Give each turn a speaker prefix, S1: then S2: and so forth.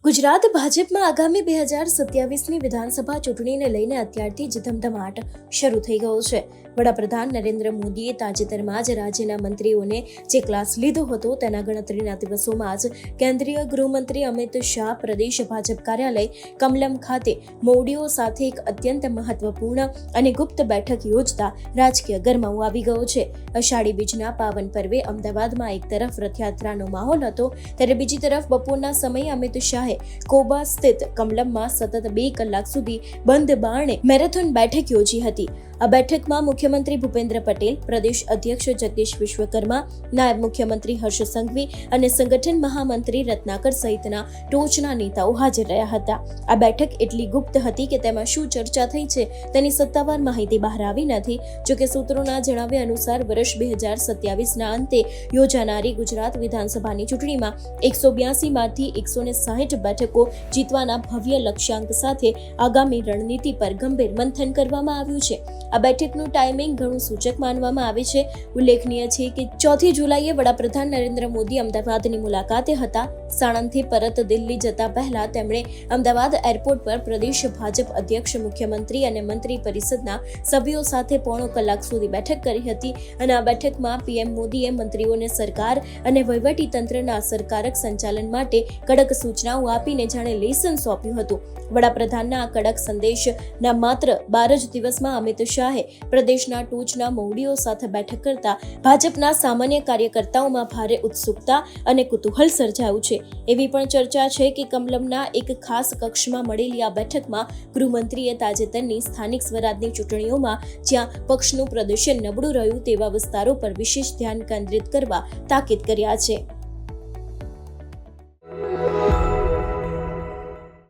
S1: ગુજરાત ભાજપમાં આગામી 2027ની વિધાનસભા ચૂંટણીને લઈને અત્યારથી જ ધમધમાટ શરૂ થઈ ગયો છે. વડાપ્રધાન નરેન્દ્ર મોદીએ તાજેતરમાં જ રાજ્યના મંત્રીઓને જે ક્લાસ લીધો હતો તેના ગણતરીના દિવસોમાં જ કેન્દ્રીય ગૃહમંત્રી અમિત શાહ પ્રદેશ ભાજપ કાર્યાલય કમલમ ખાતે મોવડીઓ સાથે એક અત્યંત મહત્વપૂર્ણ અને ગુપ્ત બેઠક યોજતા રાજકીય ગરમાવો આવી ગયો છે. અષાઢી બીજના પાવન પર્વે અમદાવાદમાં એક તરફ રથયાત્રાનો માહોલ હતો, ત્યારે બીજી તરફ બપોરના સમયે અમિત શાહે કોબા સ્થિત કમલમમાં સતત 2 કલાક સુધી બંધ બારણે મેરેથોન બેઠક યોજી હતી. આ બેઠકમાં મુખ્યમંત્રી ભૂપેન્દ્ર પટેલ, પ્રદેશ અધ્યક્ષ જગદીશ વિશ્વકર્મા, નાયબ મુખ્યમંત્રી હર્ષ સંઘવી અને સંગઠન મહામંત્રી રત્નાકર સહિતના ટોચના નેતાઓ હાજર રહ્યા હતા. આ બેઠક એટલી ગુપ્ત હતી કે તેમાં શું ચર્ચા થઈ છે તેની સત્તાવાર માહિતી બહાર આવી નથી. જોકે સૂત્રોના જણાવ્યા અનુસાર વર્ષ 2027ના અંતે યોજાનારી ગુજરાત વિધાનસભાની ચૂંટણીમાં 182 માંથી 160 બેઠકો જીતવાના ભવ્ય લક્ષ્યાંક સાથે આગામી રણનીતિ પર ગંભીર મંથન કરવામાં આવ્યું છે. આ બેઠકનું ટાઈમિંગ ઘણું સૂચક માનવામાં આવે છે. ઉલ્લેખનીય છે કે 4 જુલાઈએ વડાપ્રધાન નરેન્દ્ર મોદી અમદાવાદની મુલાકાતે હતા. સાણંદથી પરત દિલ્હી જતા પહેલા તેમણે અમદાવાદ એરપોર્ટ પર પ્રદેશ ભાજપ અધ્યક્ષ, મુખ્યમંત્રી અને મંત્રી પરિષદના સભ્યો સાથે પોણો કલાક સુધી બેઠક કરી હતી. અને આ બેઠકમાં પીએમ મોદીએ મંત્રીઓને સરકાર અને વહીવટી તંત્રના અસરકારક સંચાલન માટે કડક સૂચનાઓ આપીને જાણે લેસન સોંપ્યું હતું. વડાપ્રધાનના આ કડક સંદેશના માત્ર 12 જ દિવસમાં અમિત શાહે પ્રદેશના ટોચના મોવડીઓ સાથે બેઠક કરતા ભાજપના સામાન્ય કાર્યકર્તાઓમાં ભારે ઉત્સુકતા અને કુતૂહલ સર્જાયું છે. એવી પણ ચર્ચા છે કે કમલમના એક ખાસ કક્ષમાં મળેલી આ બેઠકમાં ગૃહમંત્રીએ તાજેતરની સ્થાનિક સ્વરાજની ચૂંટણીઓમાં જ્યાં પક્ષનું પ્રદર્શન નબળું રહ્યું તેવા વિસ્તારો પર વિશેષ ધ્યાન કેન્દ્રિત કરવા તાકીદ કર્યા છે.